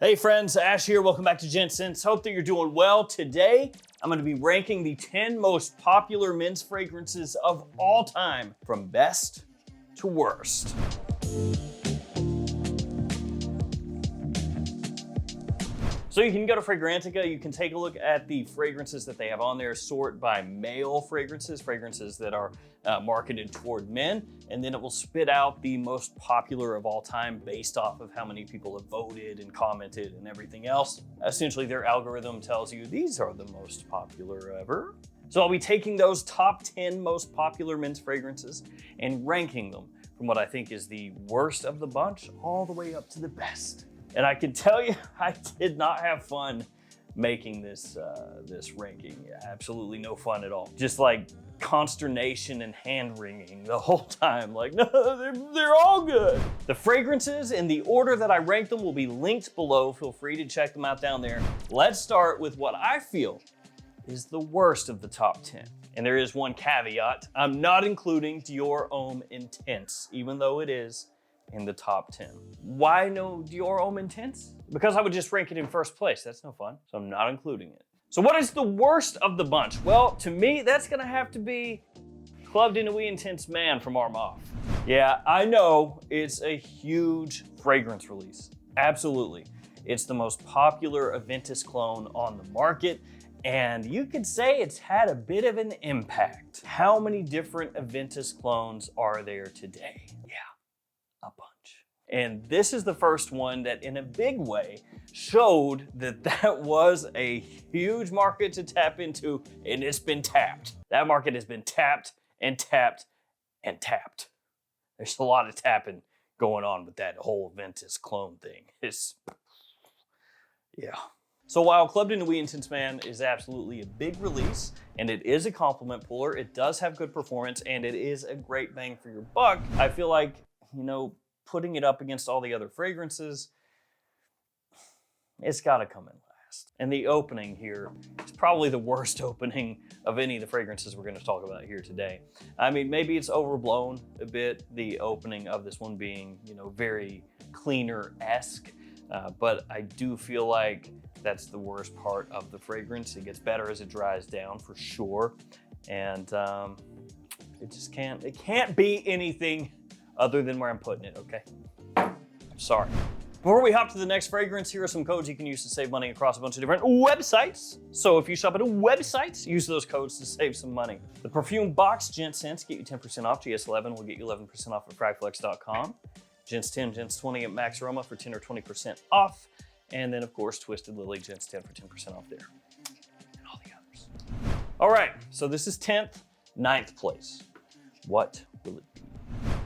Hey friends, Ash here. Welcome back to Gents. Hope that you're doing well. Today, I'm going to be ranking the 10 most popular men's fragrances of all time, from best to worst. So you can go to Fragrantica, you can take a look at the fragrances that they have on there, sort by male fragrances that are marketed toward men, and then it will spit out the most popular of all time based off of how many people have voted and commented and everything else. Essentially, their algorithm tells you these are the most popular ever. So I'll be taking those top 10 most popular men's fragrances and ranking them from what I think is the worst of the bunch all the way up to the best. And I can tell you, I did not have fun making this ranking. Absolutely no fun at all. Just like consternation and hand wringing the whole time. Like, no, they're all good. The fragrances in the order that I ranked them will be linked below. Feel free to check them out down there. Let's start with what I feel is the worst of the top 10. And there is one caveat. I'm not including Dior Homme Intense, even though it is in the top 10. Why no Dior Homme Intense? Because I would just rank it in first place. That's no fun. So I'm not including it. So what is the worst of the bunch? Well, to me, that's gonna have to be Club de Nuit Intense Man from Armaf. Yeah, I know it's a huge fragrance release. Absolutely. It's the most popular Aventus cologne on the market, and you could say it's had a bit of an impact. How many different Aventus colognes are there today? Yeah. A bunch. And this is the first one that in a big way showed that was a huge market to tap into, and it's been tapped. That market has been tapped and tapped and tapped. There's a lot of tapping going on with that whole Aventus clone thing. Yeah. So while Club de Nuit Intense Man is absolutely a big release, and it is a compliment puller, it does have good performance, and it is a great bang for your buck, I feel like, putting it up against all the other fragrances, it's gotta come in last. And the opening here is probably the worst opening of any of the fragrances we're gonna talk about here today. I mean, maybe it's overblown a bit, the opening of this one being, very cleaner-esque, but I do feel like that's the worst part of the fragrance. It gets better as it dries down, for sure. And it can't be anything other than where I'm putting it, okay? I'm sorry. Before we hop to the next fragrance, here are some codes you can use to save money across a bunch of different websites. So if you shop at a website, use those codes to save some money. The perfume box, Gents Scents, get you 10% off. GS11 will get you 11% off at fragflex.com. Gents 10, Gents 20 at Max Aroma for 10 or 20% off. And then of course, Twisted Lily, Gents 10 for 10% off there. And all the others. All right, so this is 10th, 9th place. What will it be?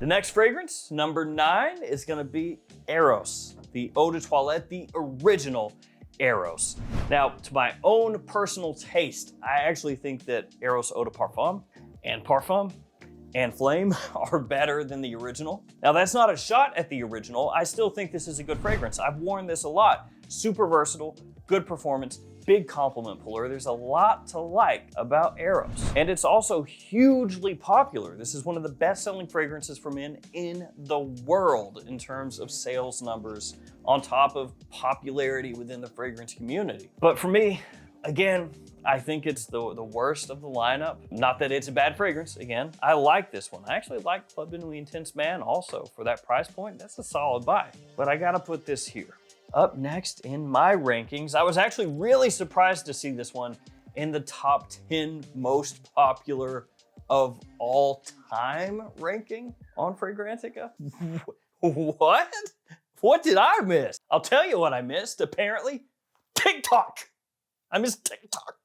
The next fragrance, number 9, is gonna be Eros, the Eau de Toilette, the original Eros. Now, to my own personal taste, I actually think that Eros Eau de Parfum and Flame are better than the original. Now, that's not a shot at the original. I still think this is a good fragrance. I've worn this a lot. Super versatile, good performance, big compliment puller. There's a lot to like about Eros. And it's also hugely popular. This is one of the best-selling fragrances for men in the world in terms of sales numbers, on top of popularity within the fragrance community. But for me, again, I think it's the worst of the lineup. Not that it's a bad fragrance, again. I like this one. I actually like Club de Nuit Intense Man also. For that price point, that's a solid buy. But I gotta put this here. Up next in my rankings, I was actually really surprised to see this one in the top 10 most popular of all time ranking on Fragrantica. What? What did I miss? I'll tell you what I missed, apparently. TikTok. I missed TikTok.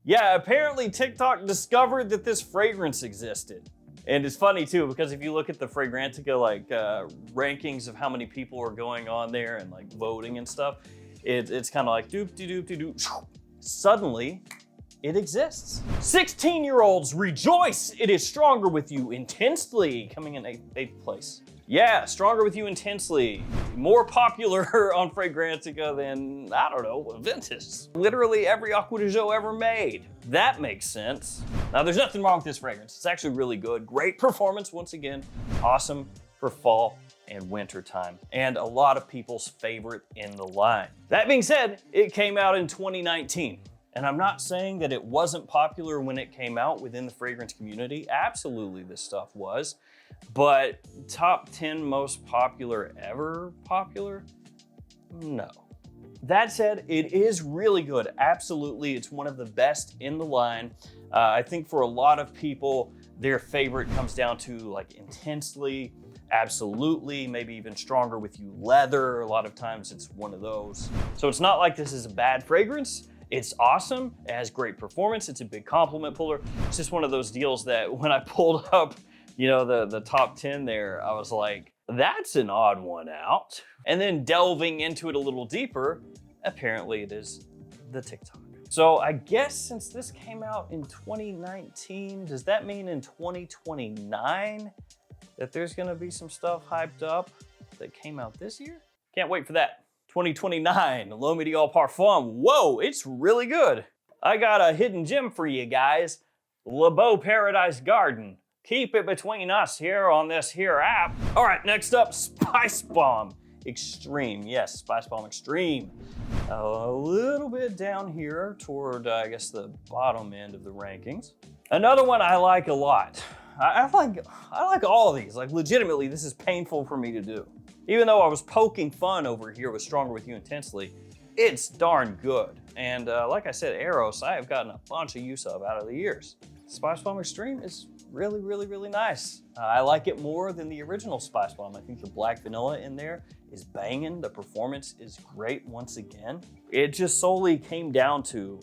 Yeah, apparently TikTok discovered that this fragrance existed. And it's funny too, because if you look at the Fragrantica rankings of how many people are going on there and voting and stuff, it's kind of like doop-de-doop-de-doop. Suddenly, it exists. 16-year-olds rejoice! It is Stronger With You Intensely, coming in 8th place. Yeah, Stronger With You Intensely. More popular on Fragrantica than, I don't know, Aventus. Literally every Acqua di Gio ever made. That makes sense. Now, there's nothing wrong with this fragrance. It's actually really good. Great performance, once again. Awesome for fall and winter time, and a lot of people's favorite in the line. That being said, it came out in 2019. And I'm not saying that it wasn't popular when it came out within the fragrance community. Absolutely, this stuff was. But top 10 most popular ever popular? No. That said, it is really good. Absolutely, it's one of the best in the line. I think for a lot of people, their favorite comes down to like Intensely, Absolutely, maybe even Stronger With You Leather. A lot of times it's one of those. So it's not like this is a bad fragrance. It's awesome, it has great performance, it's a big compliment puller. It's just one of those deals that when I pulled up, you know, the top 10 there, I was like, that's an odd one out. And then delving into it a little deeper, apparently it is the TikTok. So I guess since this came out in 2019, does that mean in 2029 that there's gonna be some stuff hyped up that came out this year? Can't wait for that. 2029, L'Homme Dior Parfum. Whoa, it's really good. I got a hidden gem for you guys. Le Beau Paradise Garden. Keep it between us here on this here app. All right, next up, Spicebomb Extreme. Yes, Spicebomb Extreme. A little bit down here toward, I guess, the bottom end of the rankings. Another one I like a lot. I like all of these. Like, legitimately, this is painful for me to do. Even though I was poking fun over here with Stronger With You Intensely, it's darn good. And like I said, Eros, I have gotten a bunch of use of out of the years. Spicebomb Extreme is really, really, really nice. I like it more than the original Spicebomb. I think the black vanilla in there is banging. The performance is great once again. It just solely came down to,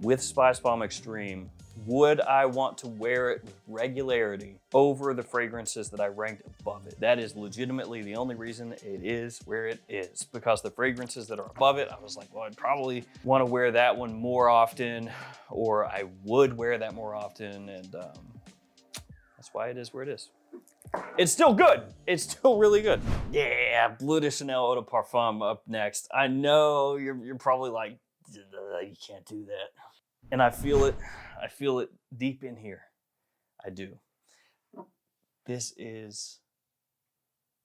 with Spicebomb Extreme, would I want to wear it with regularity over the fragrances that I ranked above it? That is legitimately the only reason it is where it is, because the fragrances that are above it, I was like, well, I'd probably want to wear that one more often, or I would wear that more often, and that's why it is where it is. It's still good. It's still really good. Yeah, Bleu de Chanel Eau de Parfum up next. I know you're probably like, you can't do that. And I feel it deep in here. I do. This is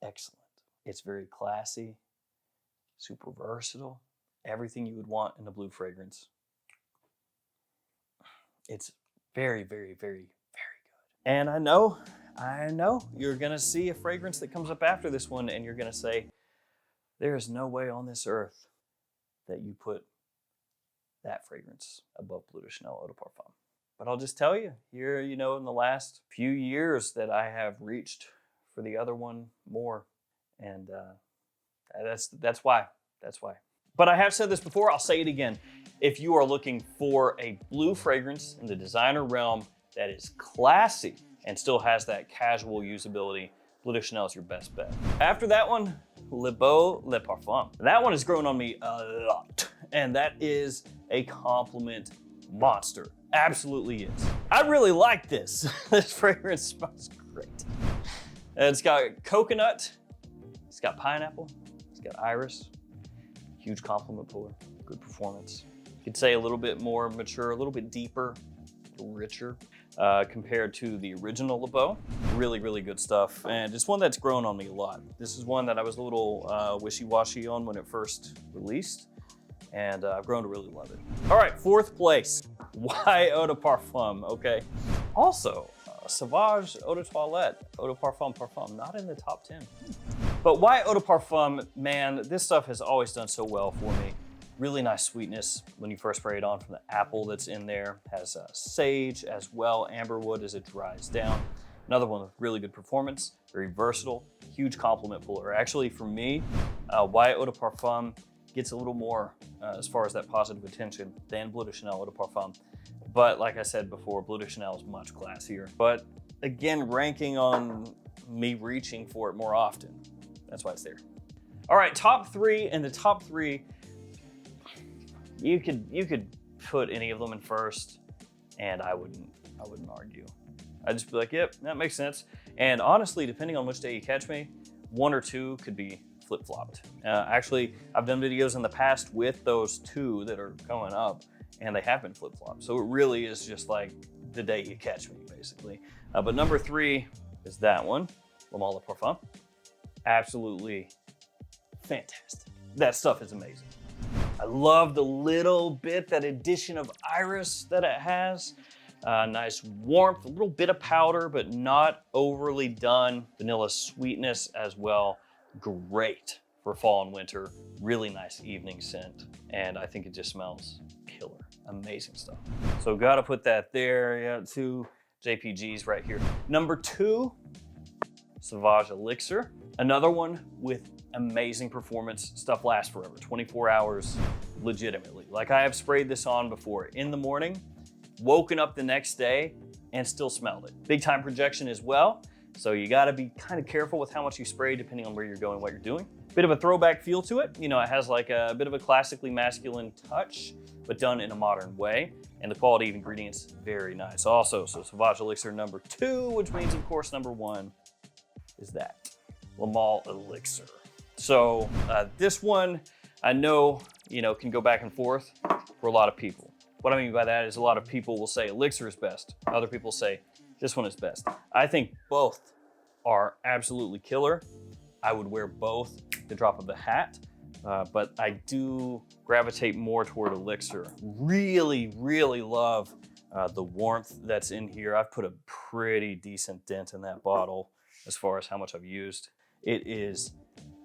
excellent. It's very classy, super versatile, everything you would want in a blue fragrance. It's very, very, very, very good. And I know you're gonna see a fragrance that comes up after this one and you're gonna say, there is no way on this earth that you put that fragrance above Bleu de Chanel Eau de Parfum. But I'll just tell you, here, you know, in the last few years that I have reached for the other one more. And that's why. But I have said this before, I'll say it again. If you are looking for a blue fragrance in the designer realm that is classy and still has that casual usability, Bleu de Chanel is your best bet. After that one, Le Beau Le Parfum. That one has grown on me a lot, and that is a compliment monster. Absolutely is. I really like this. This fragrance smells great. And it's got coconut, it's got pineapple, it's got iris. Huge compliment puller, good performance. You could say a little bit more mature, a little bit deeper, a little richer compared to the original Le Beau. Really, really good stuff. And it's one that's grown on me a lot. This is one that I was a little wishy-washy on when it first released. And I've grown to really love it. All right, fourth place. Why Eau de Parfum, okay? Also, Sauvage Eau de Toilette, Eau de Parfum Parfum, not in the top 10. But why Eau de Parfum, man, this stuff has always done so well for me. Really nice sweetness when you first spray it on from the apple that's in there. Has sage as well, amberwood as it dries down. Another one with really good performance, very versatile, huge compliment puller. Actually, for me, why Eau de Parfum gets a little more as far as that positive attention than Bleu de Chanel Eau de Parfum. But like I said before, Bleu de Chanel is much classier. But again, ranking on me reaching for it more often. That's why it's there. All right, top three, and the top three, you could put any of them in first, and I wouldn't argue. I'd just be like, yep, that makes sense. And honestly, depending on which day you catch me, one or two could be flip-flopped. Actually, I've done videos in the past with those two that are coming up, and they have been flip-flopped. So it really is just like the day you catch me, basically. But number three is that one, Le Male Parfum. absolutely fantastic. That stuff is amazing. I love the little bit, that addition of iris that it has. Nice warmth, a little bit of powder, but not overly done. Vanilla sweetness as well. Great for fall and winter. Really nice evening scent. And I think it just smells killer. Amazing stuff. So gotta put that there. Yeah, 2 JPGs right here. Number 2, Sauvage Elixir. Another one with amazing performance. Stuff lasts forever, 24 hours, legitimately. Like, I have sprayed this on before in the morning, woken up the next day, and still smelled it. Big time projection as well. So you gotta be kind of careful with how much you spray depending on where you're going, what you're doing. Bit of a throwback feel to it. You know, it has like a bit of a classically masculine touch, but done in a modern way. And the quality of ingredients, very nice also. So Sauvage Elixir number 2, which means of course number 1 is that, Male Elixir. So this one, I know, you know, can go back and forth for a lot of people. What I mean by that is a lot of people will say Elixir is best. Other people say this one is best. I think both are absolutely killer. I would wear both the drop of the hat, but I do gravitate more toward Elixir. Really, really love the warmth that's in here. I've put a pretty decent dent in that bottle as far as how much I've used. It is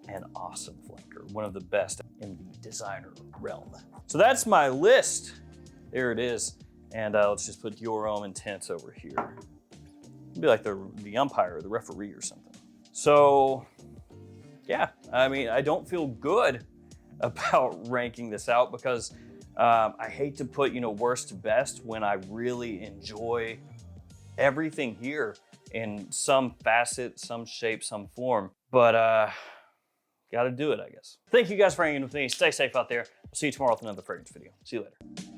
an awesome flanker, one of the best in the designer realm. So that's my list. There it is. And let's just put Dior Homme Intense over here. It'd be like the umpire or the referee or something. So yeah, I mean, I don't feel good about ranking this out because I hate to put, you know, worst to best when I really enjoy everything here in some facet, some shape, some form. But gotta do it, I guess. Thank you guys for hanging with me. Stay safe out there. I'll see you tomorrow with another fragrance video. See you later.